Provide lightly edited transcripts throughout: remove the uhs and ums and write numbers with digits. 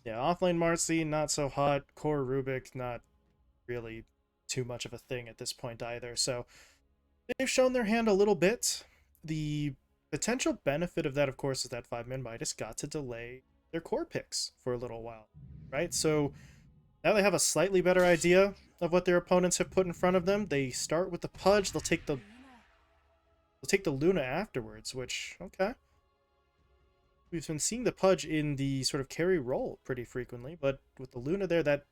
Yeah, offlane Marcy, not so hot. Core Rubik, not really too much of a thing at this point either. So they've shown their hand a little bit. The potential benefit of that, of course, is that 5ManMidas got to delay their core picks for a little while, right? So now they have a slightly better idea of what their opponents have put in front of them. They start with the Pudge. They'll take the Luna afterwards, which okay. We've been seeing the Pudge in the sort of carry role pretty frequently, but with the Luna there, that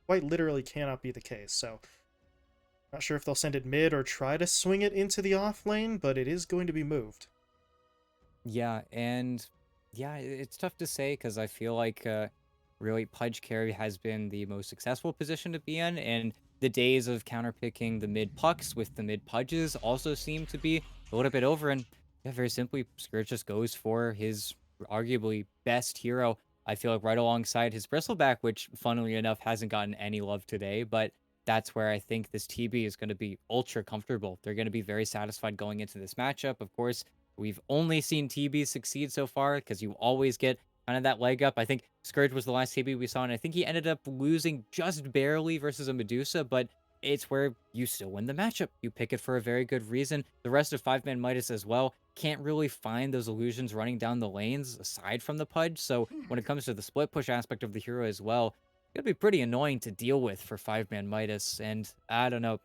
quite literally cannot be the case. So not sure if they'll send it mid or try to swing it into the off lane, but it is going to be moved. Yeah, and yeah, it's tough to say because I feel like really Pudge carry has been the most successful position to be in, and the days of counterpicking the mid pucks with the mid Pudges also seem to be a little bit over. And yeah, very simply, Scourge just goes for his arguably best hero. I feel like right alongside his Bristleback, which funnily enough hasn't gotten any love today, but that's where I think this TB is going to be ultra comfortable. They're going to be very satisfied going into this matchup. Of course, we've only seen TB succeed so far because you always get kind of that leg up. I think Scourge was the last TB we saw, and I think he ended up losing just barely versus a Medusa, but it's where you still win the matchup. You pick it for a very good reason. The rest of 5ManMidas as well can't really find those illusions running down the lanes aside from the Pudge. So when it comes to the split push aspect of the hero as well, it'll be pretty annoying to deal with for 5ManMidas. And I don't know.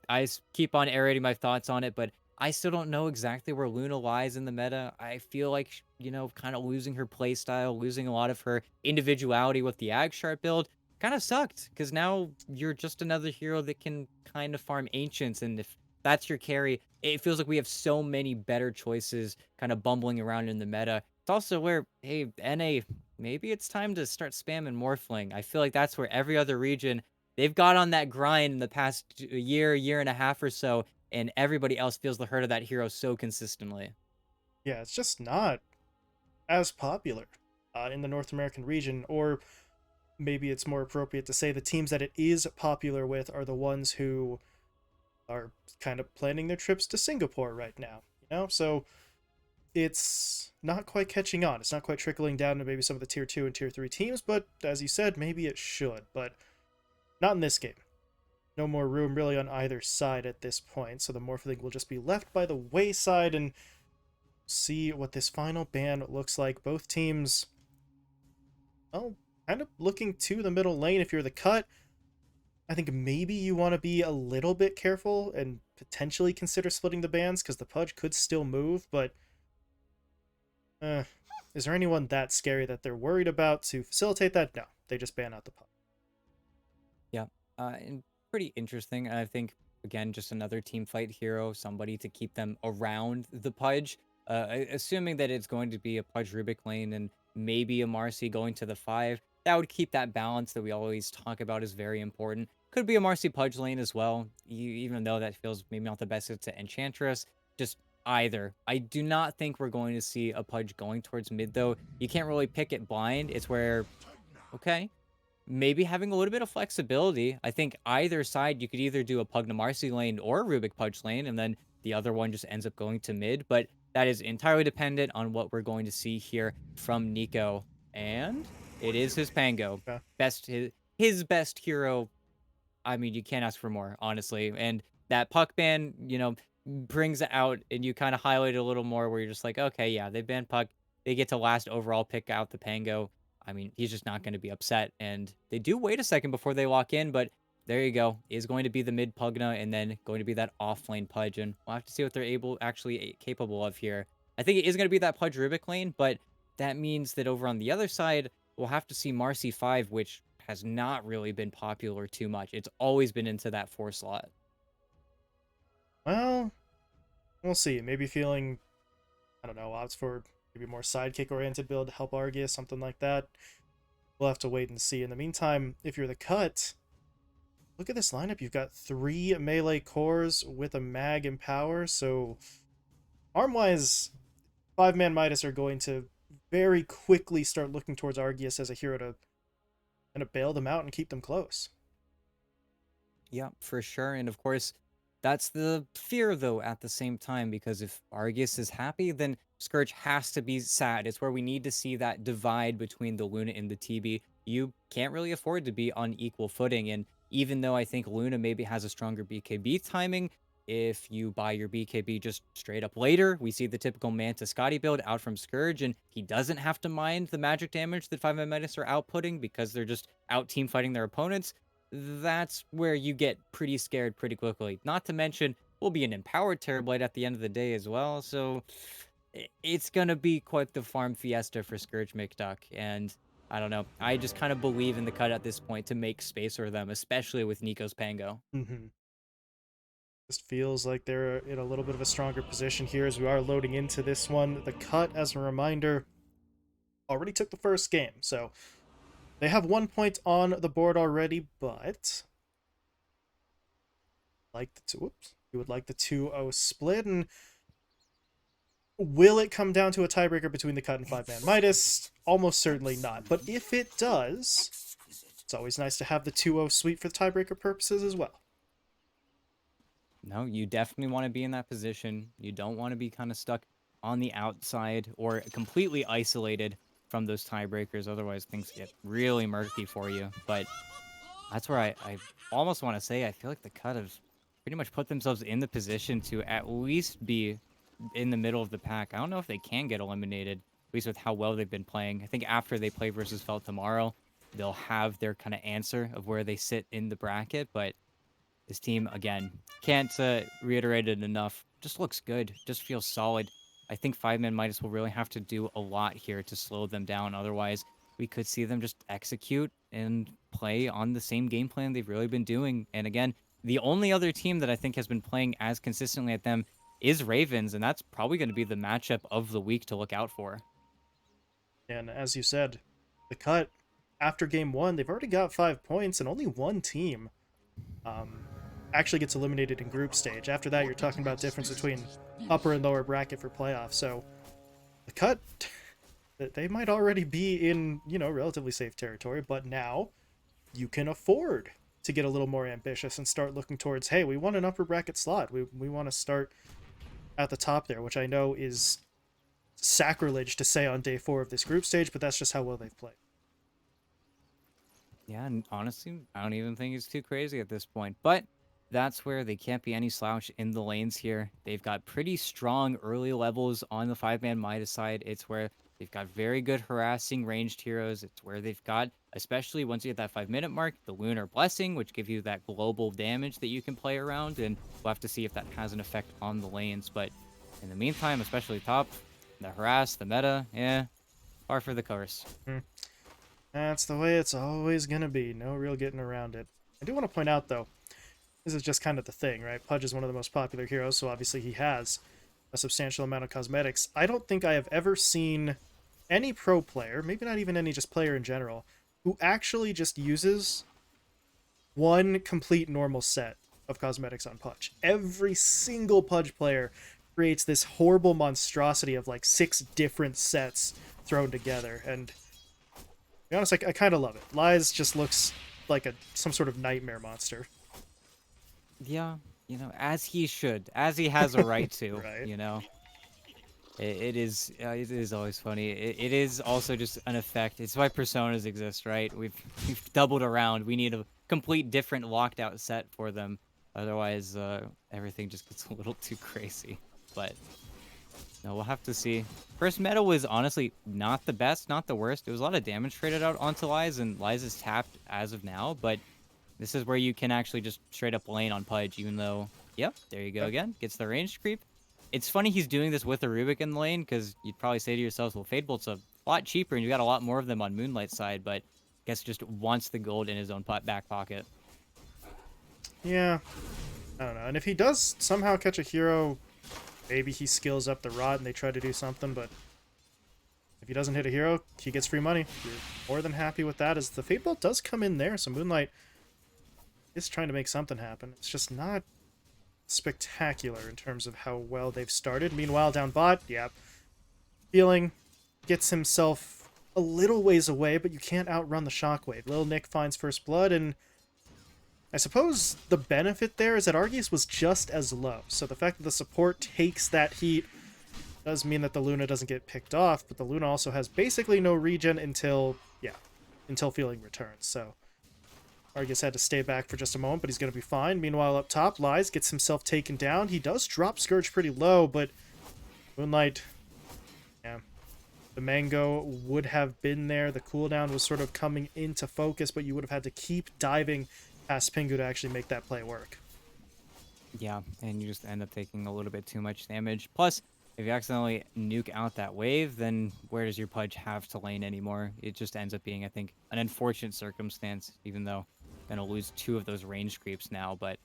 Keep on aerating my thoughts on it, but I still don't know exactly where Luna lies in the meta. I feel like, kind of losing her playstyle, losing a lot of her individuality with the Ag Sharp build kind of sucked because now you're just another hero that can kind of farm ancients. And if that's your carry, it feels like we have so many better choices kind of bumbling around in the meta. It's also where, hey, NA, maybe it's time to start spamming Morphling. I feel like that's where every other region, they've got on that grind in the past year and a half or so, and everybody else feels the hurt of that hero so consistently. Yeah, it's just not as popular in the North American region, or maybe it's more appropriate to say the teams that it is popular with are the ones who are kind of planning their trips to Singapore right now, So it's not quite catching on. It's not quite trickling down to maybe some of the tier 2 and tier 3 teams, but as you said, maybe it should, but not in this game. No more room really on either side at this point, so the Morphling will just be left by the wayside and see what this final ban looks like. Both teams, well, kind of looking to the middle lane if you're the cut. I think maybe you want to be a little bit careful and potentially consider splitting the bans because the Pudge could still move, but uh, is there anyone that scary that they're worried about to facilitate that? No, they just ban out the Pudge. Yeah, and pretty interesting. I think again, just another team fight hero, somebody to keep them around the Pudge. Assuming that it's going to be a Pudge Rubik lane and maybe a Marcy going to the 5, that would keep that balance that we always talk about is very important. Could be a Marcy Pudge lane as well, even though that feels maybe not the best to Enchantress. Just either. I do not think we're going to see a Pudge going towards mid though. You can't really pick it blind. It's where, okay, maybe having a little bit of flexibility. I think either side, you could either do a Pugna Marcy lane or a Rubik Pudge lane, and then the other one just ends up going to mid. But that is entirely dependent on what we're going to see here from Nico. And it is his Pango. Okay. His best hero. I mean, you can't ask for more, honestly. And that puck ban, brings it out, and you kind of highlight it a little more where you're just like, okay, yeah, they banned puck. They get to last overall pick out the Pango. I mean, he's just not going to be upset. And they do wait a second before they lock in, but there you go. Is going to be the mid Pugna and then going to be that off lane Pudge. And we'll have to see what they're capable of here. I think it is going to be that Pudge Rubik lane, but that means that over on the other side, we'll have to see Marcy 5, which has not really been popular too much. It's always been into that 4 slot. Well, we'll see. Maybe feeling, I don't know, opts for maybe more sidekick oriented build to help Argus, something like that. We'll have to wait and see. In the meantime, if you're the cut, look at this lineup. You've got 3 melee cores with a mag and power, so arm-wise, 5ManMidas are going to very quickly start looking towards Argus as a hero to kind of bail them out and keep them close. Yeah, for sure. And of course, that's the fear, though, at the same time, because if Argus is happy, then Scourge has to be sad. It's where we need to see that divide between the Luna and the TB. you can't really afford to be on equal footing. And even though I think Luna maybe has a stronger BKB timing, if you buy your BKB just straight up later, we see the typical Manta Scotty build out from Scourge, and he doesn't have to mind the magic damage that 5ManMidas are outputting because they're just out team fighting their opponents. That's where you get pretty scared pretty quickly. Not to mention, we'll be an empowered Terrorblade at the end of the day as well, so it's gonna be quite the farm fiesta for Scourge McDuck, and I don't know. I just kind of believe in the cut at this point to make space for them, especially with Nico's Pango. Mm-hmm. Just feels like they're in a little bit of a stronger position here as we are loading into this one. The cut, as a reminder, already took the first game, so they have 1 point on the board already, but like the two, whoops, you would like the 2-0 split, and will it come down to a tiebreaker between the cut and 5ManMidas? Almost certainly not, but if it does, it's always nice to have the 2-0 sweep for the tiebreaker purposes as well. No, you definitely want to be in that position. You don't want to be kind of stuck on the outside or completely isolated from those tiebreakers. Otherwise, things get really murky for you. But that's where I almost want to say I feel like the cut have pretty much put themselves in the position to at least be in the middle of the pack. I don't know if they can get eliminated, at least with how well they've been playing. I think after they play versus Felt tomorrow, they'll have their kind of answer of where they sit in the bracket. But this team, again, can't reiterate it enough. Just looks good. Just feels solid. I think 5ManMidas will really have to do a lot here to slow them down. Otherwise, we could see them just execute and play on the same game plan they've really been doing. And again, the only other team that I think has been playing as consistently at them is Ravens, and that's probably going to be the matchup of the week to look out for. And as you said, the cut after game one, they've already got 5 points, and only one team actually gets eliminated in group stage. After that, you're talking about difference between upper and lower bracket for playoffs. So the cut, they might already be in, relatively safe territory, but now you can afford to get a little more ambitious and start looking towards, hey, we want an upper bracket slot. We want to start at the top there, which I know is sacrilege to say on day 4 of this group stage, but that's just how well they've played. Yeah, and honestly, I don't even think it's too crazy at this point. But that's where they can't be any slouch in the lanes here. They've got pretty strong early levels on the 5ManMidas side. It's where they've got very good harassing ranged heroes. It's where they've got, especially once you hit that 5-minute mark, the Lunar Blessing, which gives you that global damage that you can play around. And we'll have to see if that has an effect on the lanes. But in the meantime, especially top, the harass, the meta, yeah, par for the course. That's the way it's always going to be. No real getting around it. I do want to point out, though, this is just kind of the thing, right? Pudge is one of the most popular heroes, so obviously he has a substantial amount of cosmetics. I don't think I have ever seen any pro player, maybe not even any just player in general, who actually just uses one complete normal set of cosmetics on Pudge. Every single Pudge player creates this horrible monstrosity of like 6 different sets thrown together, and to be honest, I kind of love it. Lies just looks like some sort of nightmare monster. Yeah, as he should, as he has a right to, Right. It is always funny. It is also just an effect. It's why personas exist, right? We've doubled around. We need a complete different locked out set for them. Otherwise, everything just gets a little too crazy. But no, we'll have to see. First meta was honestly not the best, not the worst. It was a lot of damage traded out onto Lies, and Lies is tapped as of now, but this is where you can actually just straight up lane on Pudge, even though, yep, there you go again. Gets the range creep. It's funny he's doing this with a Rubik in the lane, because you'd probably say to yourselves, well, Fade Bolt's a lot cheaper, and you got a lot more of them on Moonlight's side, but I guess just wants the gold in his own back pocket. Yeah, I don't know. And if he does somehow catch a hero, maybe he skills up the rod and they try to do something, but if he doesn't hit a hero, he gets free money. You're more than happy with that, as the Fade Bolt does come in there, so Moonlight is trying to make something happen. It's just not spectacular in terms of how well they've started. Meanwhile, down bot, yeah, Feeling gets himself a little ways away, but you can't outrun the shockwave. Lil Nick finds first blood, and I suppose the benefit there is that Arceus was just as low, so the fact that the support takes that heat does mean that the Luna doesn't get picked off, but the Luna also has basically no regen until, yeah, until feeling returns. So Argus had to stay back for just a moment, but he's going to be fine. Meanwhile, up top, Lies gets himself taken down. He does drop Scourge pretty low, but Moonlight, yeah, the Mango would have been there. The cooldown was sort of coming into focus, but you would have had to keep diving past Pingu to actually make that play work. Yeah, and you just end up taking a little bit too much damage. Plus, if you accidentally nuke out that wave, then where does your Pudge have to lane anymore? It just ends up being, I think, an unfortunate circumstance, even though going to lose 2 of those range creeps now. But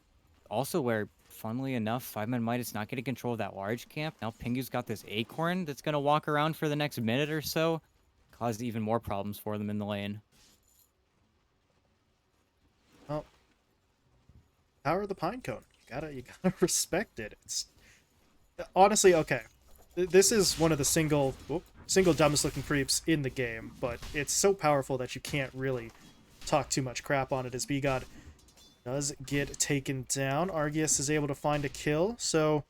also where, funnily enough, 5ManMidas not getting control of that large camp. Now Pingu's got this Acorn that's going to walk around for the next minute or so. Cause even more problems for them in the lane. Well, power of the Pinecone. You gotta respect it. It's honestly okay. This is one of the single dumbest looking creeps in the game, but it's so powerful that you can't really talk too much crap on it. As B-God does get taken down, Argius is able to find a kill. So,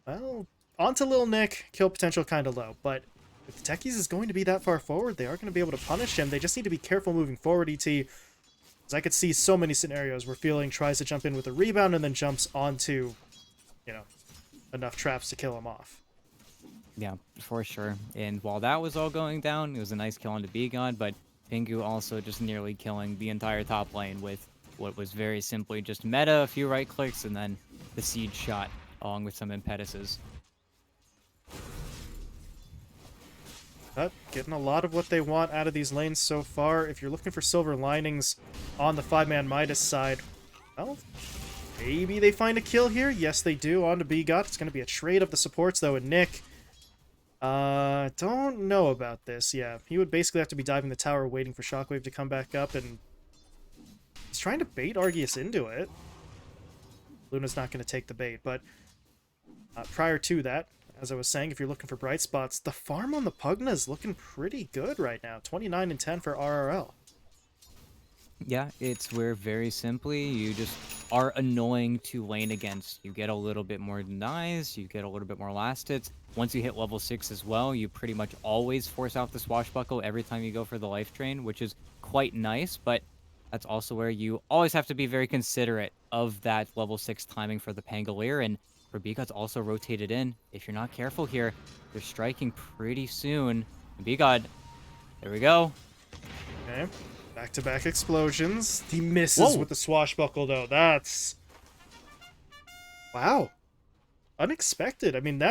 well, onto Lil Nick. Kill potential kind of low, but if the Techies is going to be that far forward, they are going to be able to punish him. They just need to be careful moving forward, ET. I could see so many scenarios where Feeling tries to jump in with a rebound and then jumps onto, enough traps to kill him off. Yeah, for sure. And while that was all going down, it was a nice kill onto B-God, but Pingu also just nearly killing the entire top lane with what was very simply just meta, a few right clicks, and then the siege shot along with some impetuses. But getting a lot of what they want out of these lanes so far. If you're looking for silver linings on the 5ManMidas side, well, maybe they find a kill here. Yes, they do. On to B-God. It's going to be a trade of the supports, though, and Nick. Don't know about this. Yeah, he would basically have to be diving the tower, waiting for Shockwave to come back up, and he's trying to bait Argius into it. Luna's not going to take the bait, but prior to that, as I was saying, if you're looking for bright spots, the farm on the Pugna is looking pretty good right now. 29 and 10 for RRL. Yeah, it's where very simply you just are annoying to lane against. You get a little bit more denies, you get a little bit more last hits. Once you hit level 6 as well, you pretty much always force out the swashbuckle every time you go for the life drain, which is quite nice, but that's also where you always have to be very considerate of that level 6 timing for the Pangolier, and for B-God's also rotated in. If you're not careful here, they're striking pretty soon. B-God, there we go. Okay. Back-to-back explosions. He misses with the swashbuckle, though. That's... wow. Unexpected. I mean,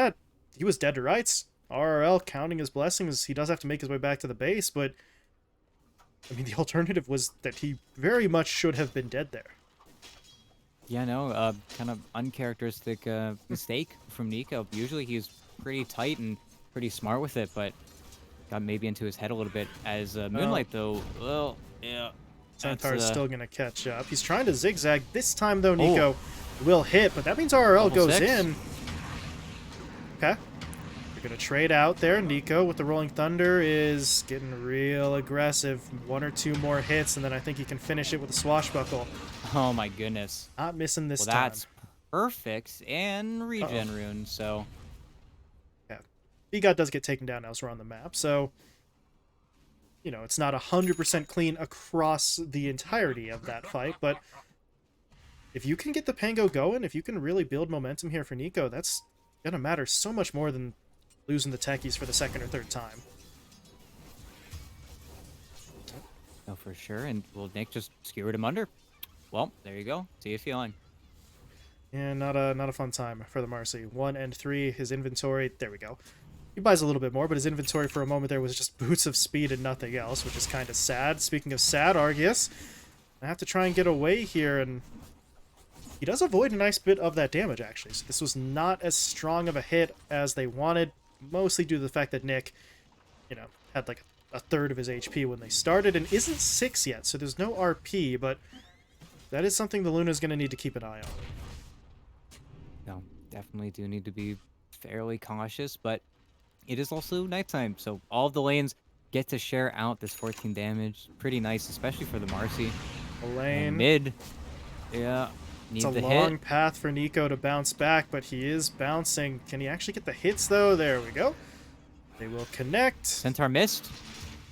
he was dead to rights. RRL counting his blessings. He does have to make his way back to the base, but... I mean, the alternative was that he very much should have been dead there. Yeah, no, kind of uncharacteristic mistake from Nico. Usually he's pretty tight and pretty smart with it, but got maybe into his head a little bit. As Moonlight, though, well, yeah. Centaur's still going to catch up. He's trying to zigzag. This time, though, Nico will hit, but that means RRL Level goes 6. in. Okay. They're going to trade out there. Nico with the Rolling Thunder is getting real aggressive. 1 or 2 more hits, and then I think he can finish it with a swashbuckle. Oh my goodness. Not missing this time. That's perfect. And regen rune, so... yeah. B-God does get taken down elsewhere on the map, so... it's not 100% clean across the entirety of that fight, but... if you can get the Pango going, if you can really build momentum here for Nico, that's gonna matter so much more than losing the techies for the 2nd or 3rd time. No, for sure. And well, Nick just skewered him under. Well, there you go. See you feeling. Yeah, not a fun time for the Marcy. 1 and 3, his inventory, there we go. He buys a little bit more, but his inventory for a moment there was just boots of speed and nothing else, which is kind of sad. Speaking of sad, Argius, I have to try and get away here, and he does avoid a nice bit of that damage, actually. So this was not as strong of a hit as they wanted, mostly due to the fact that Nick, had like a third of his HP when they started, and isn't 6 yet, so there's no RP, but that is something the Luna's going to need to keep an eye on. No, definitely do need to be fairly cautious, but it is also nighttime, so all of the lanes get to share out this 14 damage. Pretty nice, especially for the Marcy. The lane. And mid, yeah, it's need a the long hit. path for Nico to bounce back, but he is bouncing. Can he actually get the hits, though? There we go. They will connect. Centaur missed.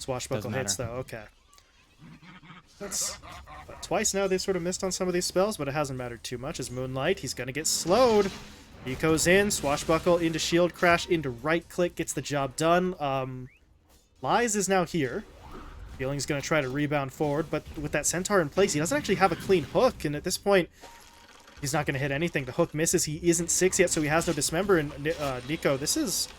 Swashbuckle Doesn't hits, matter. though. Okay. That's twice now they've sort of missed on some of these spells, but it hasn't mattered too much. As Moonlight, he's going to get slowed. Nico's in, Swashbuckle into Shield Crash, into right click, gets the job done. Lies is now here. Feeling's going to try to rebound forward, but with that Centaur in place, he doesn't actually have a clean hook, and at this point, he's not going to hit anything. The hook misses. He isn't 6 yet, so he has no Dismember. And Nico, this is...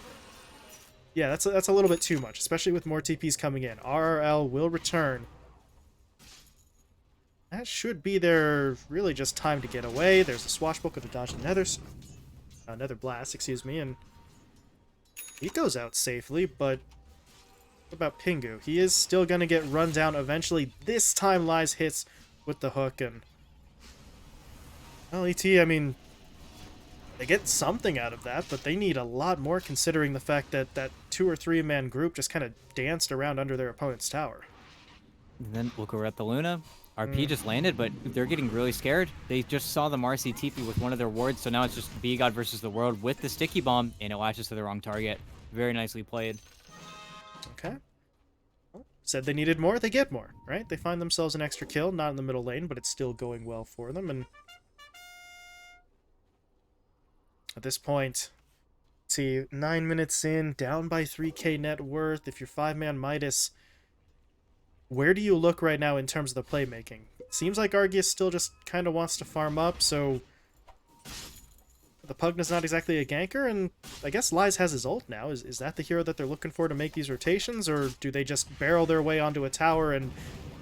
Yeah, that's a little bit too much, especially with more TPs coming in. RRL will return. That should be their really just time to get away. There's a Swashbuckle to dodge another blast, excuse me, and he goes out safely, but what about Pingu? He is still going to get run down eventually. This time Lies hits with the hook, and well, ET, I mean, they get something out of that, but they need a lot more considering the fact that that 2 or 3 man group just kind of danced around under their opponent's tower. And then look over at the Luna. RP just landed, but they're getting really scared. They just saw the Marcy TP with one of their wards, so now it's just B-God versus the world with the Sticky Bomb, and it latches to the wrong target. Very nicely played. Okay. Well, said they needed more, they get more, right? They find themselves an extra kill, not in the middle lane, but it's still going well for them, and at this point, see, 9 minutes in, down by 3k net worth. If you're 5ManMidas, where do you look right now in terms of the playmaking? Seems like Argius still just kind of wants to farm up, so the Pugna's not exactly a ganker, and I guess Lies has his ult now. Is that the hero that they're looking for to make these rotations, or do they just barrel their way onto a tower and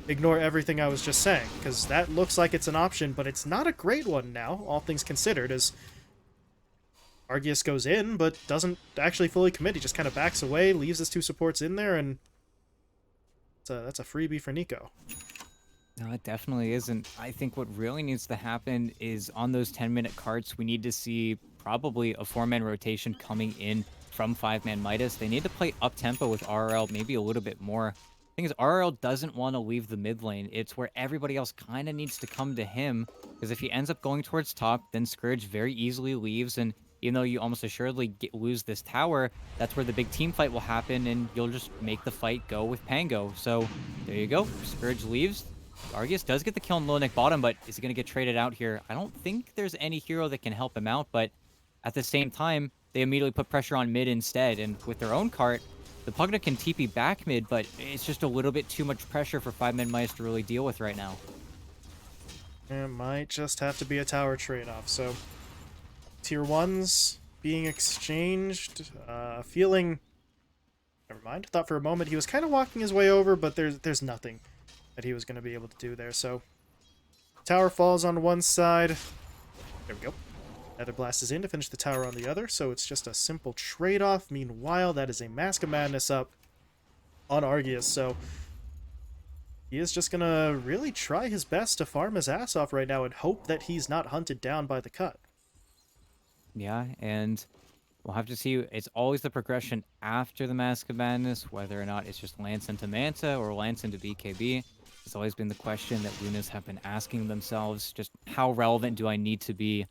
ignore everything I was just saying? Because that looks like it's an option, but it's not a great one now, all things considered, as Argius goes in, but doesn't actually fully commit. He just kind of backs away, leaves his 2 supports in there, and that's a freebie for Nico. No, it definitely isn't. I think what really needs to happen is on those 10-minute carts, we need to see probably a 4-man rotation coming in from 5ManMidas. They need to play up-tempo with RRL maybe a little bit more. The thing is, RRL doesn't want to leave the mid lane. It's where everybody else kind of needs to come to him, because if he ends up going towards top, then Scourge very easily leaves, and even though you almost assuredly lose this tower, that's where the big team fight will happen, and you'll just make the fight go with Pango. So there you go. Scourge leaves. Argius does get the kill on low neck bottom, but is he going to get traded out here? I don't think there's any hero that can help him out, but at the same time, they immediately put pressure on mid instead, and with their own cart, the Pugna can TP back mid, but it's just a little bit too much pressure for 5ManMidas to really deal with right now. It might just have to be a tower trade-off, so tier 1s being exchanged. Feeling... Never mind. Thought for a moment he was kind of walking his way over, but there's nothing that he was going to be able to do there. So tower falls on one side. There we go. Another blast is in to finish the tower on the other, so it's just a simple trade-off. Meanwhile, that is a Mask of Madness up on Argius, so he is just going to really try his best to farm his ass off right now and hope that he's not hunted down by the cut. Yeah, and we'll have to see. It's always the progression after the Mask of Madness, whether or not it's just Lance into Manta or Lance into BKB. It's always been the question that Lunas have been asking themselves, just how relevant do I need to be?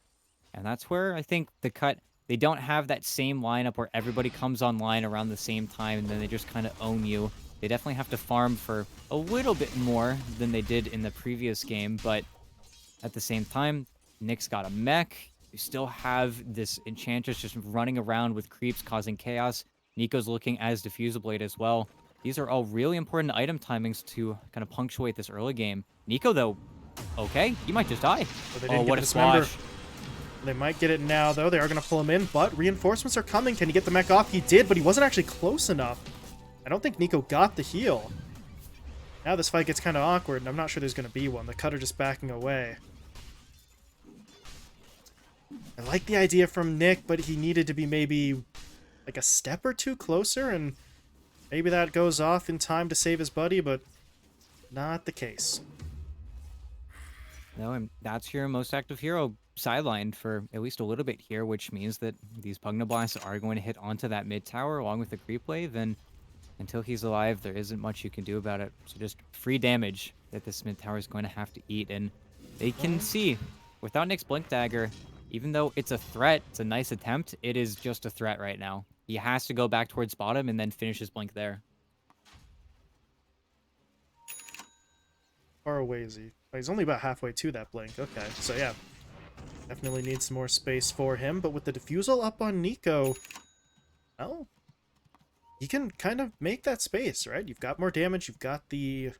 And that's where I think the cut, they don't have that same lineup where everybody comes online around the same time and then they just kind of own you. They definitely have to farm for a little bit more than they did in the previous game, but at the same time, Nick's got a mech. You still have this Enchantress just running around with creeps causing chaos. Nico's looking at his Diffuser Blade as well. These are all really important item timings to kind of punctuate this early game. Nico, though, okay, he might just die. So they didn't get what a a Dismember. splash. They might get it now, though. They are going to pull him in, but reinforcements are coming. Can he get the mech off? He did, but he wasn't actually close enough. I don't think Nico got the heal. Now this fight gets kind of awkward, and I'm not sure there's going to be one. The Cutter just backing away. I like the idea from Nick, but he needed to be maybe like a step or two closer, and maybe that goes off in time to save his buddy, but not the case. No, and that's your most active hero sidelined for at least a little bit here, which means that these Pugna Blasts are going to hit onto that mid tower along with the creep wave, and until he's alive, there isn't much you can do about it. So just free damage that this mid tower is going to have to eat, and they can see, without Nick's Blink Dagger, even though it's a threat, it's a nice attempt, it is just a threat right now. He has to go back towards bottom and then finish his Blink there. far away is he? Oh, he's only about halfway to that blink. Okay, so yeah. Definitely needs some more space for him, but with the defusal up on Nico, well, he can kind of make that space, right? You've got more damage, you've got the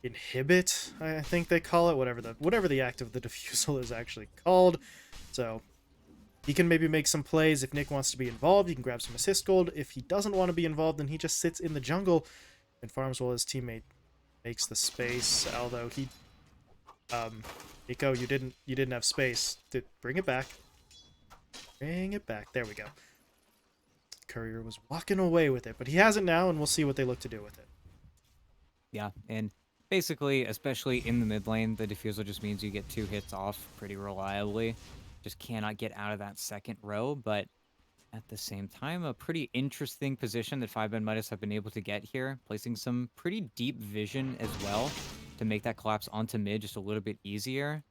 inhibit, I think they call it, whatever the act of the defusal is actually called. So he can maybe make some plays. If Nick wants to be involved, he can grab some assist gold. If he doesn't want to be involved, then he just sits in the jungle and farms while his teammate makes the space. Although he, Nico, you didn't have space. Bring it back. Bring it back. There we go. Courier was walking away with it, but he has it now, and we'll see what they look to do with it. Yeah, and basically, especially in the mid lane, the defusal just means you get 2 hits off pretty reliably. Just cannot get out of that second row, but at the same time, a pretty interesting position that 5ManMidas have been able to get here, placing some pretty deep vision as well to make that collapse onto mid just a little bit easier.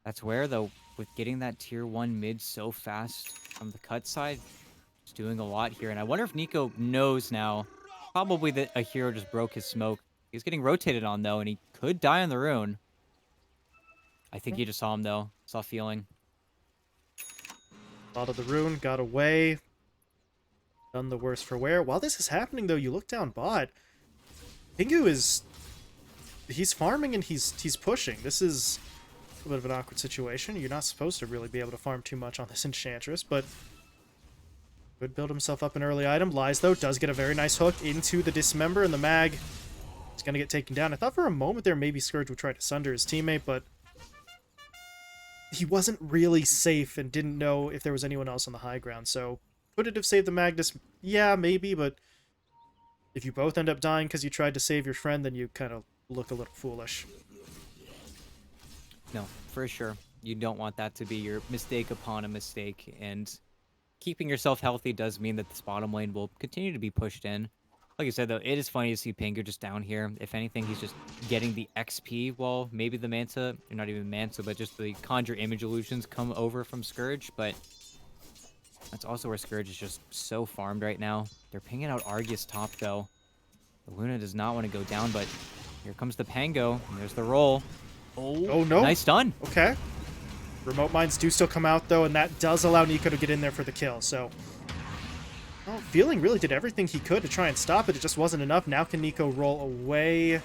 That's where, though, with getting that tier 1 mid so fast from the cut side, it's doing a lot here. And I wonder if Nico knows now, probably that a hero just broke his smoke. He's getting rotated on, though, and he could die on the rune. I think he just saw him, though. Saw feeling. Thought of the rune, got away. Done the worse for wear. While this is happening, though, you look down bot. Pingu is... he's farming and he's pushing. This is a bit of an awkward situation. You're not supposed to really be able to farm too much on this Enchantress, but could build himself up an early item. Lies, though, does get a very nice hook into the Dismember, and the mag is going to get taken down. I thought for a moment there maybe Scourge would try to sunder his teammate, but he wasn't really safe and didn't know if there was anyone else on the high ground, so could it have saved the Magnus? Yeah, maybe, but if you both end up dying because you tried to save your friend, then you kind of look a little foolish. No, for sure. You don't want that to be your mistake upon a mistake, and keeping yourself healthy does mean that this bottom lane will continue to be pushed in. Like I said, though, it is funny to see Pingu just down here. If anything, he's just getting the XP while maybe the Manta, or not even Manta, but just the Conjure Image Illusions come over from Scourge, but that's also where Scourge is just so farmed right now. They're pinging out Argus top, though. The Luna does not want to go down, but here comes the Pango, and there's the roll. Oh no. Nice stun. Okay. Remote mines do still come out, though, and that does allow Nico to get in there for the kill, so... well, Feeling really did everything he could to try and stop it. It just wasn't enough. Now can Nico roll away?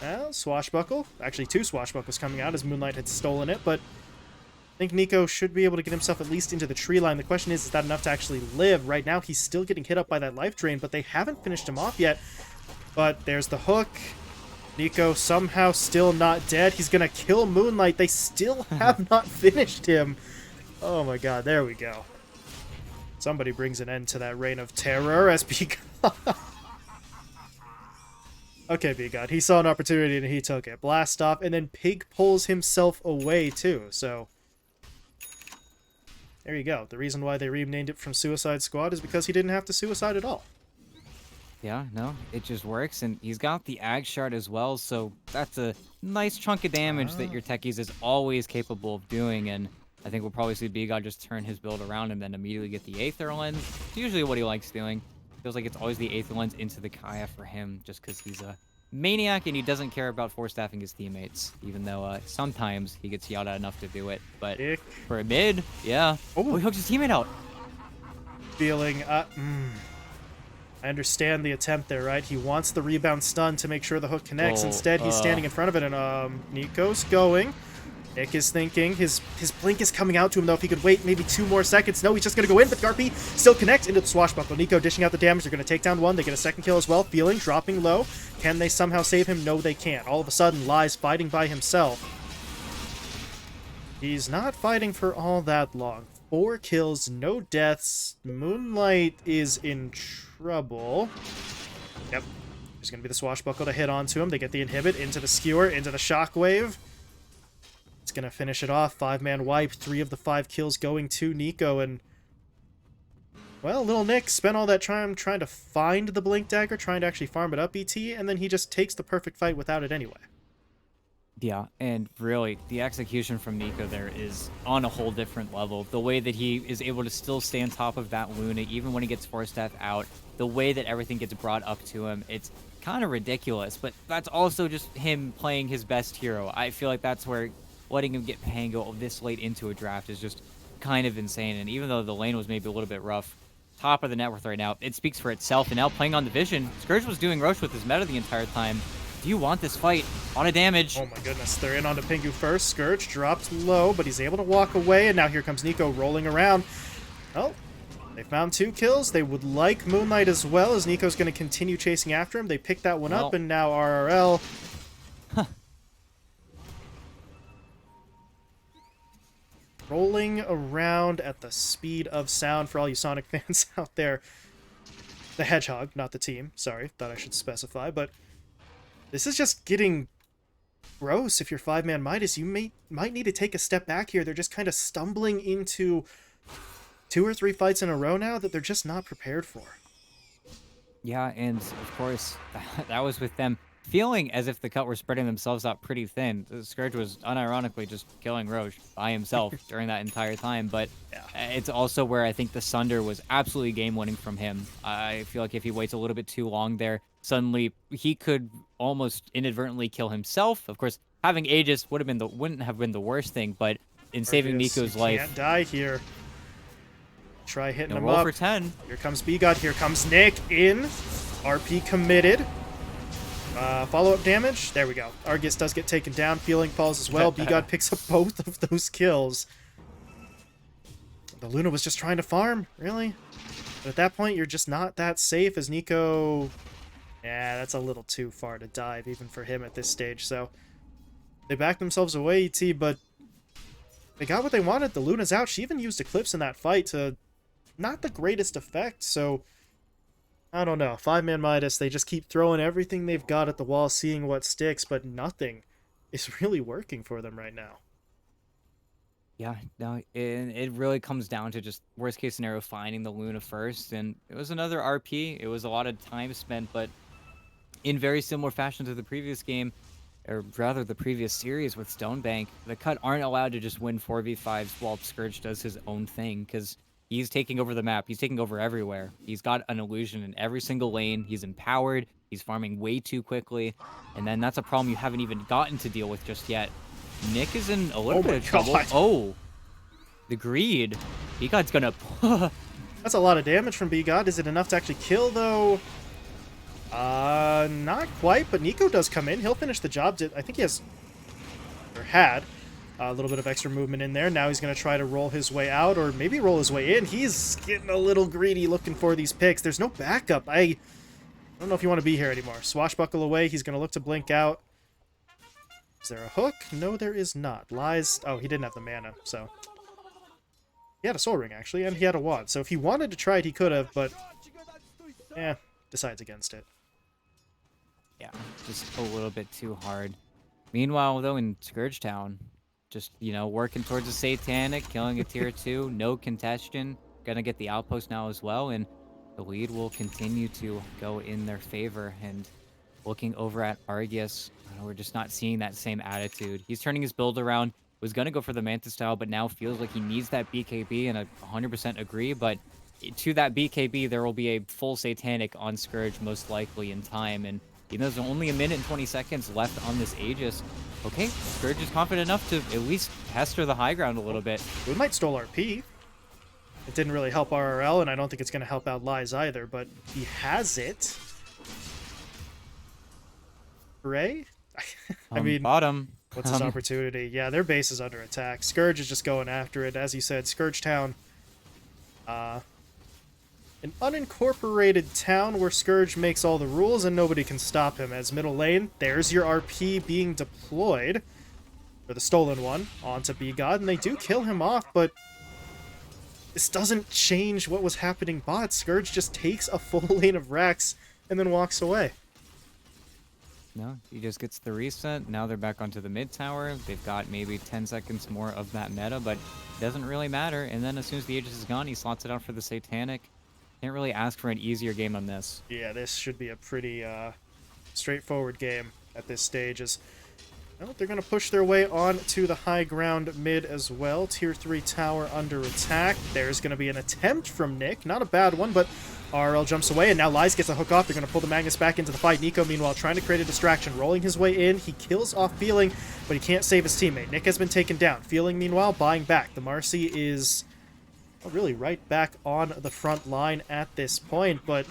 Well, Swashbuckle. Actually, 2 Swashbuckles coming out as Moonlight had stolen it, but I think Nico should be able to get himself at least into the tree line. The question is that enough to actually live? Right now, he's still getting hit up by that life drain, but they haven't finished him off yet. But there's the hook. Nico somehow still not dead. He's going to kill Moonlight. They still have not finished him. Oh my god, there we go. Somebody brings an end to that reign of terror as Begot. Okay, Begot. He saw an opportunity and he took it. Blast off, and then Pig pulls himself away too, so... there you go. The reason why they renamed it from Suicide Squad is because he didn't have to suicide at all. Yeah, no, it just works, and he's got the Ag Shard as well, so that's a nice chunk of damage that your Techies is always capable of doing, and I think we'll probably see Begot just turn his build around and then immediately get the Aether Lens. It's usually what he likes doing. Feels like it's always the Aether Lens into the Kaya for him, just because he's a maniac and he doesn't care about force-staffing his teammates, even though sometimes he gets yelled at enough to do it. But for a mid, yeah. Oh, he hooks his teammate out. Feeling, I understand the attempt there, right? He wants the rebound stun to make sure the hook connects. Instead, he's standing in front of it, and Nico's going. Nick is thinking. His blink is coming out to him, though. If he could wait maybe 2 more seconds. No, he's just going to go in, but the RP still connects into the Swashbuckle. Nico dishing out the damage. They're going to take down 1. They get a second kill as well. Feeling, dropping low. Can they somehow save him? No, they can't. All of a sudden, Lies fighting by himself. He's not fighting for all that long. 4 kills, no deaths. Moonlight is in trouble. Yep. There's going to be the Swashbuckle to hit onto him. They get the inhibit into the skewer, into the shockwave. It's going to finish it off. 5-man wipe. 3 of the 5 kills going to Nico. And, well, little Nick spent all that time trying to find the Blink Dagger, trying to actually farm it up, BT, and then he just takes the perfect fight without it anyway. Yeah, and really, the execution from Nico there is on a whole different level. The way that he is able to still stay on top of that Luna, even when he gets Force Staff out, the way that everything gets brought up to him, it's kind of ridiculous, but that's also just him playing his best hero. I feel like that's where letting him get Pango this late into a draft is just kind of insane. And even though the lane was maybe a little bit rough, top of the net worth right now, it speaks for itself. And now playing on the vision, Scourge was doing Roche with his meta the entire time. Do you want this fight? A lot of damage. Oh my goodness, they're in onto Pingu first. Scourge dropped low, but he's able to walk away, and now here comes Nico rolling around. Oh, they found 2 kills. They would like Moonlight as well, as Nico's going to continue chasing after him. They picked that one up, and now RRL. Rolling around at the speed of sound for all you Sonic fans out there. The Hedgehog, not the team. Sorry, thought I should specify, but this is just getting gross. If you're 5ManMidas, you might need to take a step back here. They're just kind of stumbling into 2 or 3 fights in a row now that they're just not prepared for. Yeah, and of course, that was with them feeling as if the cut were spreading themselves out pretty thin. The Scourge was unironically just killing Roche by himself during that entire time, but Yeah. it's also where I think the Sunder was absolutely game-winning from him. I feel like if he waits a little bit too long there, suddenly he could almost inadvertently kill himself. Of course, having Aegis wouldn't have been the worst thing, but in saving Nico's life... Can't die here. Try hitting him roll up. For 10. Here comes B-God. Here comes Nick in. RP committed. Follow-up damage. There we go. Argus does get taken down. Feeling falls as well. B-God picks up both of those kills. The Luna was just trying to farm, really. But at that point, you're just not that safe as Nico... Yeah, that's a little too far to dive, even for him at this stage. So they backed themselves away, ET, but they got what they wanted. The Luna's out. She even used Eclipse in that fight to not the greatest effect, so I don't know. 5ManMidas, they just keep throwing everything they've got at the wall, seeing what sticks, but nothing is really working for them right now. Yeah, no, it really comes down to just worst case scenario finding the Luna first, and it was another RP. It was a lot of time spent, but in very similar fashion to the previous game, or rather the previous series with Stonebank, the Cut aren't allowed to just win 4v5s while Scourge does his own thing, because he's taking over the map. He's taking over everywhere. He's got an illusion in every single lane. He's empowered. He's farming way too quickly, and then that's a problem you haven't even gotten to deal with just yet. Nick is in a little bit of trouble. Oh, the greed. B-God's gonna... That's a lot of damage from B-God. Is it enough to actually kill, though? Not quite, but Nico does come in. He'll finish the job. I think he has, or had, a little bit of extra movement in there. Now he's going to try to roll his way out, or maybe roll his way in. He's getting a little greedy looking for these picks. There's no backup. I don't know if you want to be here anymore. Swashbuckle away. He's going to look to blink out. Is there a hook? No, there is not. Lies. Oh, he didn't have the mana, so. He had a soul ring, actually, and he had a wand. So if he wanted to try it, he could have, but decides against it. Yeah, just a little bit too hard. Meanwhile, though, in Scourge Town, just, you know, working towards a Satanic, killing a tier 2, no contention. Gonna get the outpost now as well, and the lead will continue to go in their favor. And looking over at Argus, we're just not seeing that same attitude. He's turning his build around, was gonna go for the Manta style, but now feels like he needs that BKB, and I 100% agree, but to that BKB, there will be a full Satanic on Scourge most likely in time, and even though there's only a minute and 20 seconds left on this Aegis, okay, Scourge is confident enough to at least pester the high ground a little bit. We might stole RP. It didn't really help RRL, and I don't think it's going to help out Lies either, but he has it. Hooray? I mean, bottom. What's his opportunity? Yeah, their base is under attack. Scourge is just going after it. As you said, Scourge Town. An unincorporated town where Scourge makes all the rules and nobody can stop him. As middle lane, there's your RP being deployed for the stolen one onto B-God, and they do kill him off, but this doesn't change what was happening bot. Scourge just takes a full lane of Rex and then walks away. No, he just gets the reset. Now they're back onto the mid tower. They've got maybe 10 seconds more of that meta, but it doesn't really matter. And then as soon as the Aegis is gone, he slots it out for the Satanic. Can't really ask for an easier game on this. Yeah, this should be a pretty straightforward game at this stage. Well, they're going to push their way on to the high ground mid as well. Tier 3 tower under attack. There's going to be an attempt from Nick. Not a bad one, but RL jumps away, and now Lies gets a hook off. They're going to pull the Magnus back into the fight. Nico, meanwhile, trying to create a distraction, rolling his way in. He kills off Feeling, but he can't save his teammate. Nick has been taken down. Feeling, meanwhile, buying back. The Marcy is really right back on the front line at this point, but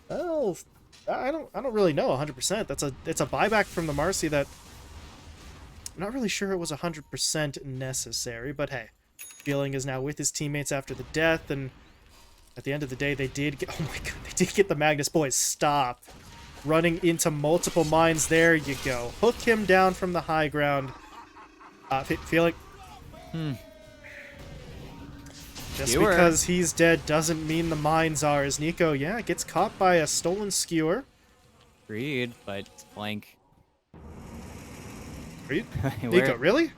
well, I don't really know 100%. It's a buyback from the Marcy that I'm not really sure it was 100% necessary, but hey, Feeling is now with his teammates after the death, and at the end of the day, they did get, oh my god, they did get the Magnus. Boys, stop. Running into multiple mines. There you go. Hook him down from the high ground. Feeling. Just because he's dead doesn't mean the mines are. As Nico, yeah, gets caught by a stolen skewer. Agreed, but it's blank. Nico, really?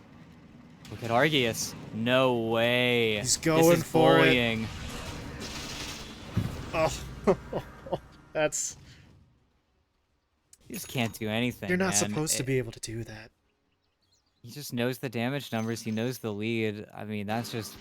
Look at Argius. No way. He's going for bullying. it. Oh, that's... You just can't do anything. You're not supposed to be able to do that. He just knows the damage numbers. He knows the lead. I mean, that's just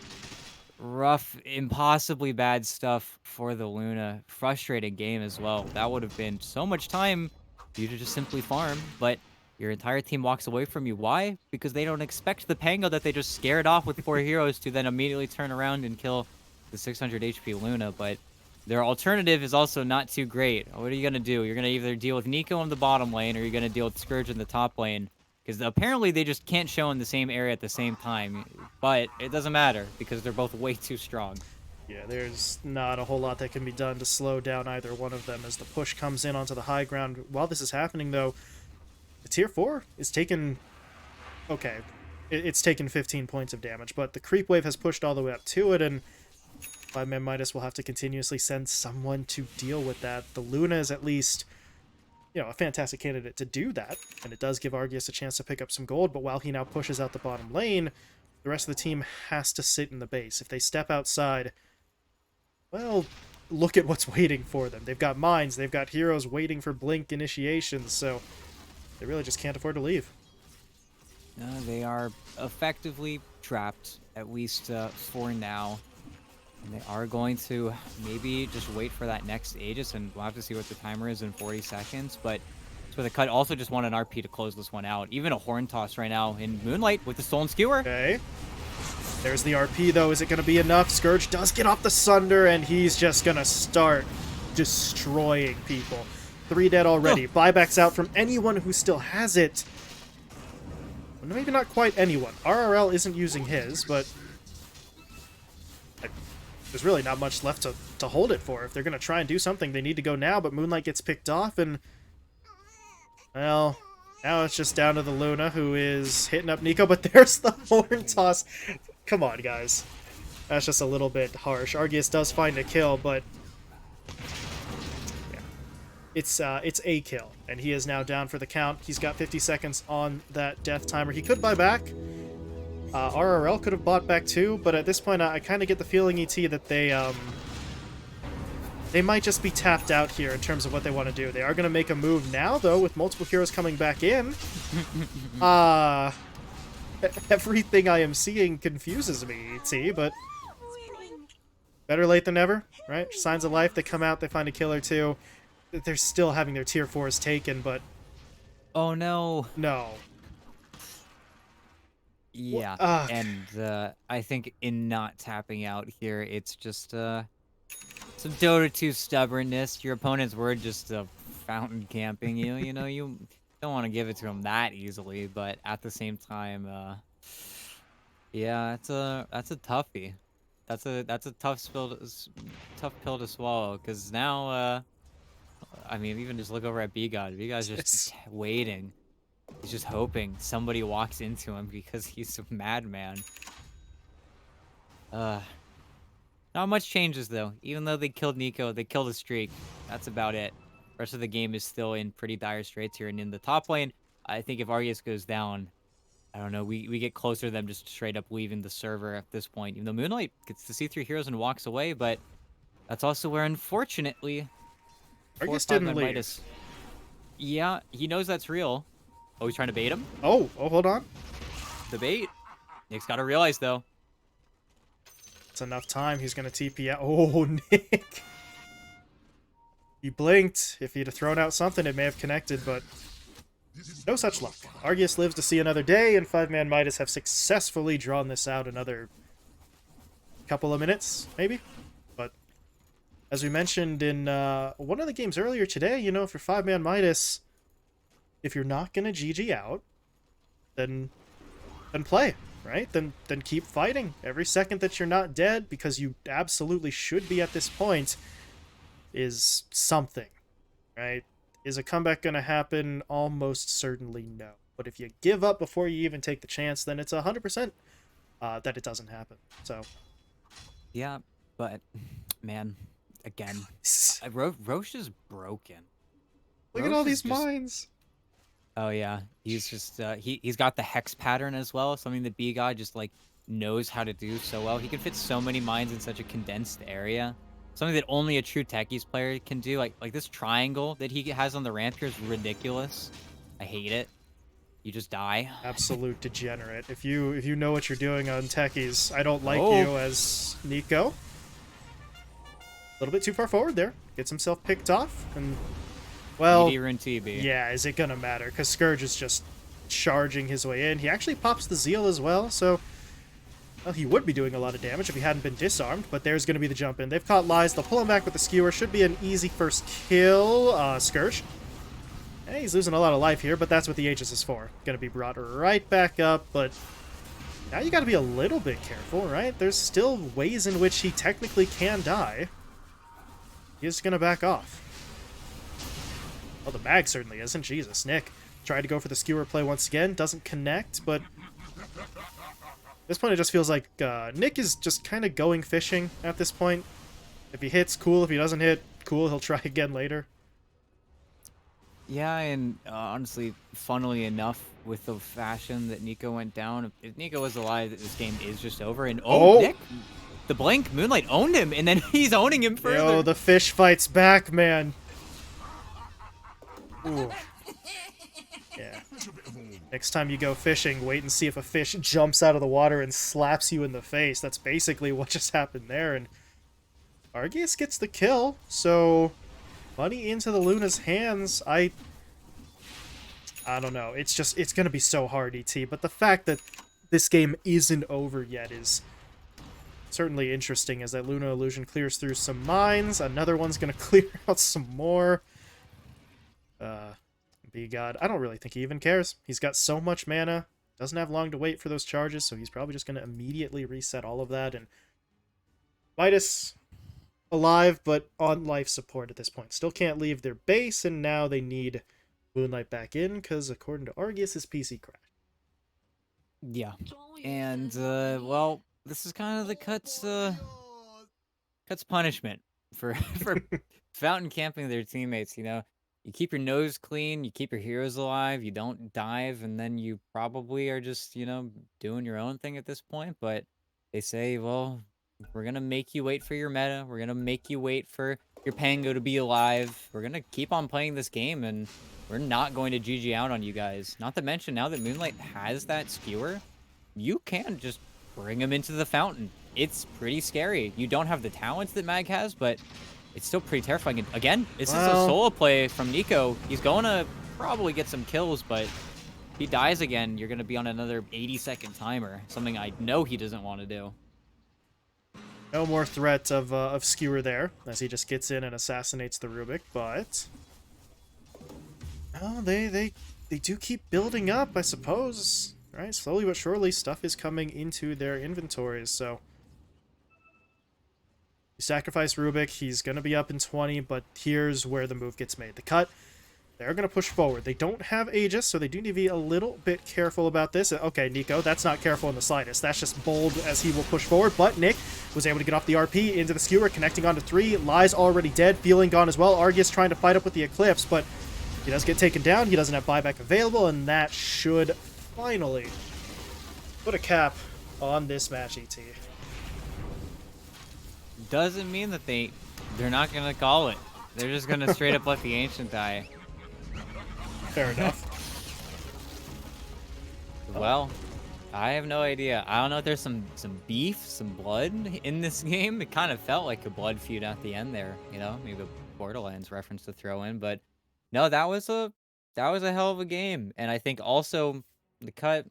rough, impossibly bad stuff for the Luna. Frustrating game as well. That would have been so much time for you to just simply farm, but your entire team walks away from you. Why? Because they don't expect the Pango that they just scared off with 4 heroes to then immediately turn around and kill the 600 HP Luna, but their alternative is also not too great. What are you going to do? You're going to either deal with Nico in the bottom lane, or you're going to deal with Scourge in the top lane. Because apparently they just can't show in the same area at the same time. But it doesn't matter, because they're both way too strong. Yeah, there's not a whole lot that can be done to slow down either one of them as the push comes in onto the high ground. While this is happening, though, the tier 4 is taking... Okay, it's taken 15 points of damage, but the creep wave has pushed all the way up to it, and 5ManMidas will have to continuously send someone to deal with that. The Luna is at least, you know, a fantastic candidate to do that, and it does give Argius a chance to pick up some gold, but while he now pushes out the bottom lane, the rest of the team has to sit in the base. If they step outside, well, look at what's waiting for them. They've got mines, they've got heroes waiting for blink initiations, so they really just can't afford to leave. They are effectively trapped, at least for now. And they are going to maybe just wait for that next Aegis, and we'll have to see what the timer is in 40 seconds. But for the cut, also just want an RP to close this one out. Even a Horn Toss right now in Moonlight with the Stolen Skewer. Okay. There's the RP, though. Is it going to be enough? Scourge does get off the Sunder, and he's just going to start destroying people. 3 dead already. Buybacks out from anyone who still has it. Well, maybe not quite anyone. RRL isn't using his, but there's really not much left to hold it for. If they're going to try and do something, they need to go now, but Moonlight gets picked off, and well, now it's just down to the Luna, who is hitting up Nico, but there's the Horn Toss. Come on, guys. That's just a little bit harsh. Argius does find a kill, but yeah, it's a kill, and he is now down for the count. He's got 50 seconds on that death timer. He could buy back. RRL could have bought back too, but at this point I kind of get the feeling, ET, that they might just be tapped out here in terms of what they want to do. They are going to make a move now, though, with multiple heroes coming back in. Everything I am seeing confuses me, ET, but better late than never, right? Signs of life, they come out, they find a kill or two. They're still having their tier 4s taken, but... Oh, no. No. Yeah, and I think in not tapping out here, it's just some Dota 2 stubbornness. Your opponents were just fountain camping you. You know, you don't want to give it to them that easily, but at the same time, yeah, that's a toughie. That's a tough pill to swallow. Because now, I mean, even just look over at B-God. B-God's just waiting. He's just hoping somebody walks into him because he's a madman. Not much changes, though. Even though they killed Nico, they killed a streak. That's about it. Rest of the game is still in pretty dire straits here. And in the top lane, I think if Argius goes down, I don't know, we get closer to them just straight up leaving the server at this point. Even though Moonlight gets to see 3 heroes and walks away, but that's also where, unfortunately, Argius didn't leave. Yeah, he knows that's real. Oh, he's trying to bait him? Oh, hold on. The bait. Nick's got to realize, though. It's enough time. He's going to TP out. Oh, Nick. You blinked. If he'd have thrown out something, it may have connected, but no such luck. Arceus lives to see another day, and 5ManMidas have successfully drawn this out another couple of minutes, maybe? But as we mentioned in one of the games earlier today, you know, for 5ManMidas, if you're not going to GG out, then play, right? Then keep fighting. Every second that you're not dead, because you absolutely should be at this point, is something, right? Is a comeback going to happen? Almost certainly no. But if you give up before you even take the chance, then it's 100% that it doesn't happen. So, Yeah, but man, again, Roche is broken. look at Roche all is these just mines. Oh yeah, he's just he's got the hex pattern as well, something that B God just like knows how to do so well. He can fit so many mines in such a condensed area. Something that only a true techies player can do. Like this triangle that he has on the ramp here is ridiculous. I hate it. You just die. Absolute degenerate. If you know what you're doing on techies, I don't like Oh, you as Nico. A little bit too far forward there. Gets himself picked off, and well, ED run TB. yeah, is it gonna matter? Because Scourge is just charging his way in. He actually pops the Zeal as well, so well, he would be doing a lot of damage if he hadn't been disarmed, but there's going to be the jump in. They've caught Lies. They'll pull him back with the Skewer. Should be an easy first kill. Scourge. Hey, he's losing a lot of life here, but that's what the Aegis is for. Going to be brought right back up, but now you got to be a little bit careful, right? There's still ways in which he technically can die. He's going to back off. Well, the mag certainly isn't. Jesus, Nick tried to go for the Skewer play once again. Doesn't connect, but at this point, it just feels like Nick is just kind of going fishing at this point. If he hits, cool. If he doesn't hit, cool. He'll try again later. Yeah, and honestly, funnily enough, with the fashion that Nico went down, if Nico was alive, this game is just over. And Nick, the blink, Moonlight owned him, and then he's owning him further. Yo, the fish fights back, man. Ooh. Yeah. Next time you go fishing, wait and see if a fish jumps out of the water and slaps you in the face. That's basically what just happened there. And Arceus gets the kill, so money into the Luna's hands. I don't know. It's going to be so hard, ET. But the fact that this game isn't over yet is certainly interesting, as that Luna Illusion clears through some mines. Another one's going to clear out some more. B-God, I don't really think he even cares. He's got so much mana, doesn't have long to wait for those charges, so he's probably just going to immediately reset all of that. And Midas, alive, but on life support at this point. Still can't leave their base, and now they need Moonlight back in, because according to Arceus, his PC crashed. Yeah, and, well, this is kind of the Cuts punishment for fountain camping their teammates, you know? You keep your nose clean, you keep your heroes alive, you don't dive, and then you probably are just, you know, doing your own thing at this point. But they say, well, we're going to make you wait for your meta. We're going to make you wait for your Pango to be alive. We're going to keep on playing this game, and we're not going to GG out on you guys. Not to mention, now that Moonlight has that Skewer, you can just bring him into the fountain. It's pretty scary. You don't have the talents that Mag has, but it's still pretty terrifying. And again, this is a solo play from Nico. He's going to probably get some kills, but if he dies again, you're going to be on another 80-second timer, something I know he doesn't want to do. No more threat of Skewer there, as he just gets in and assassinates the Rubik, but oh, they do keep building up, I suppose. Right, slowly but surely, stuff is coming into their inventories, so you sacrifice Rubik, he's going to be up in 20, but here's where the move gets made. The cut, they're going to push forward. They don't have Aegis, so they do need to be a little bit careful about this. Okay, Nico, that's not careful in the slightest. That's just bold as he will push forward, but Nick was able to get off the RP into the Skewer, connecting onto 3. Lies already dead, feeling gone as well. Arceus trying to fight up with the Eclipse, but he does get taken down. He doesn't have buyback available, and that should finally put a cap on this match, ET. Doesn't mean that they're not gonna call it. They're just gonna straight up let the Ancient die. Fair enough. Well, I have no idea. I don't know if there's some beef, some blood in this game. It kind of felt like a blood feud at the end there, you know? Maybe Borderlands reference to throw in, but no, that was a hell of a game, and I think also the cut,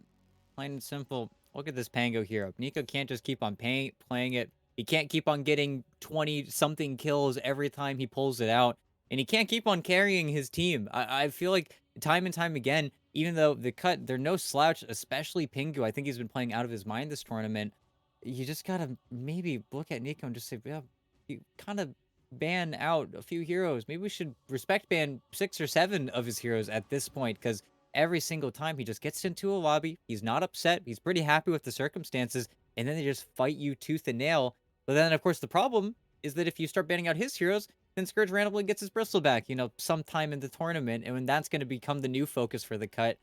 plain and simple. Look at this Pango hero. Nico can't just keep on playing it. He can't keep on getting 20 something kills every time he pulls it out, and he can't keep on carrying his team. I feel like time and time again, even though the cut, they're no slouch, especially Pingu. I think he's been playing out of his mind this tournament. You just gotta maybe look at Nico and just say, yeah, you kind of ban out a few heroes. Maybe we should respect ban 6 or 7 of his heroes at this point, because every single time he just gets into a lobby, he's not upset, he's pretty happy with the circumstances, and then they just fight you tooth and nail. But then, of course, the problem is that if you start banning out his heroes, then Scourge randomly gets his bristle back, sometime in the tournament, and when that's going to become the new focus for the cut.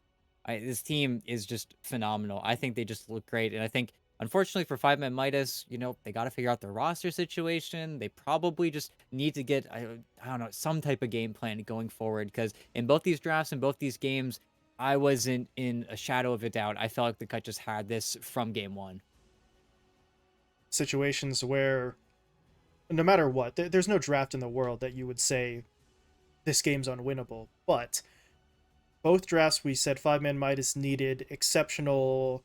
This team is just phenomenal. I think they just look great, and I think unfortunately for 5ManMidas, they got to figure out their roster situation. They probably just need to get, I don't know, some type of game plan going forward, because in both these drafts and both these games, I wasn't in a shadow of a doubt. I felt like the cut just had this from game one. Situations where no matter what, there's no draft in the world that you would say this game's unwinnable. But both drafts, we said 5ManMidas needed exceptional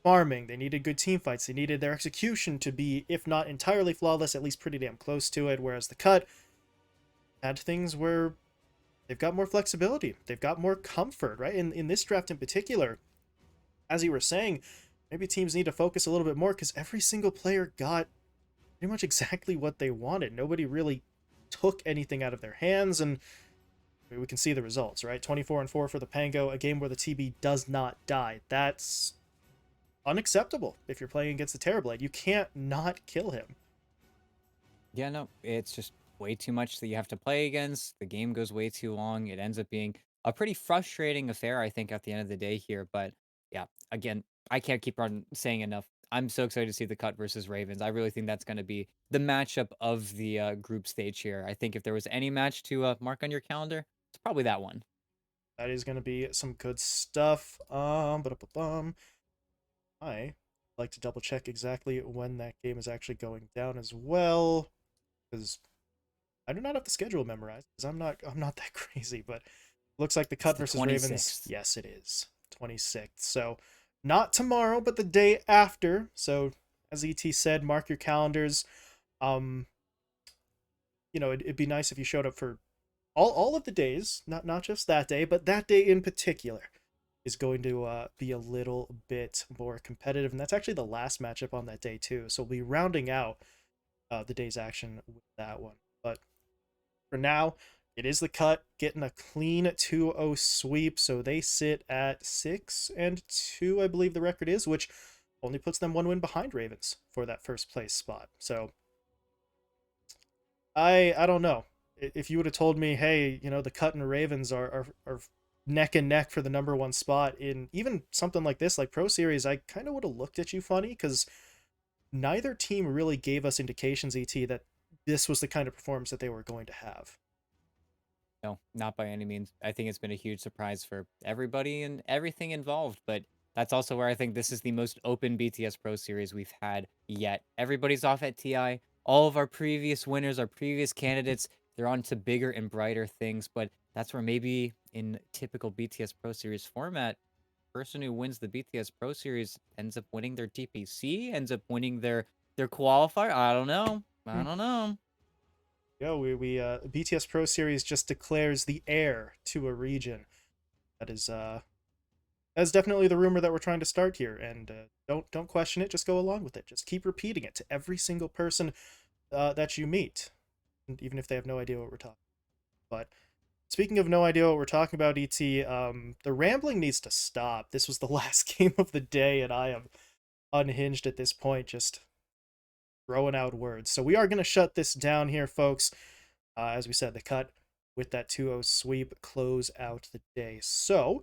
farming. They needed good team fights. They needed their execution to be, if not entirely flawless, at least pretty damn close to it. Whereas the cut had things where they've got more flexibility. They've got more comfort, right? In this draft in particular, as you were saying, maybe teams need to focus a little bit more because every single player got pretty much exactly what they wanted. Nobody really took anything out of their hands, and we can see the results, right? 24-4 for the Pango, a game where the TB does not die. That's unacceptable if you're playing against the Terrorblade. You can't not kill him. Yeah, no, it's just way too much that you have to play against. The game goes way too long. It ends up being a pretty frustrating affair, I think, at the end of the day here. But yeah, again, I can't keep on saying enough. I'm so excited to see the cut versus Ravens. I really think that's going to be the matchup of the group stage here. I think if there was any match to mark on your calendar, it's probably that one. That is going to be some good stuff. I like to double check exactly when that game is actually going down as well, because I do not have the schedule memorized. Because I'm not that crazy, but looks like the It's cut the versus Ravens. 26th. Yes, it is 26th. So not tomorrow, but the day after. So as ET said, mark your calendars. Um, it'd be nice if you showed up for all of the days, not just that day, but that day in particular is going to be a little bit more competitive, and that's actually the last matchup on that day too. So we'll be rounding out the day's action with that one. But for now, it is the cut getting a clean 2-0 sweep, so they sit at 6-2, I believe the record is, which only puts them one win behind Ravens for that first place spot. So I don't know. If you would have told me, hey, the cut and Ravens are neck and neck for the number one spot in even something like this, like Pro Series, I kind of would have looked at you funny, because neither team really gave us indications, ET, that this was the kind of performance that they were going to have. No, not by any means. I think it's been a huge surprise for everybody and everything involved, but that's also where I think this is the most open BTS Pro Series we've had yet. Everybody's off at TI. All of our previous winners, our previous candidates, they're on to bigger and brighter things, but that's where maybe in typical BTS Pro Series format, person who wins the BTS Pro Series ends up winning their TPC, ends up winning their qualifier. I don't know. I Hmm. don't know. Yo, we BTS Pro Series just declares the heir to a region. That is definitely the rumor that we're trying to start here, and don't question it. Just go along with it. Just keep repeating it to every single person that you meet, and even if they have no idea what we're talking. But speaking of no idea what we're talking about, ET, the rambling needs to stop. This was the last game of the day, and I am unhinged at this point, just throwing out words. So we are going to shut this down here, folks. As we said, the cut with that 2-0 sweep close out the day. So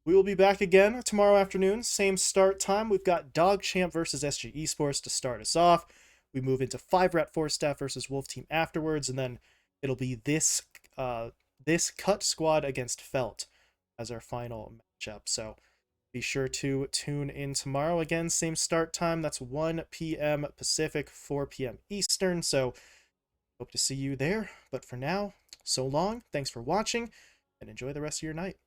we will be back again tomorrow afternoon, same start time. We've got Dog Champ versus SG Esports to start us off. We move into 5 Rat 4 Staff versus Wolf Team afterwards, and then it'll be this cut squad against Felt as our final matchup. So be sure to tune in tomorrow. Again, same start time. That's 1 p.m. Pacific, 4 p.m. Eastern. So Hope to see you there. But for now, so long. Thanks for watching, and enjoy the rest of your night.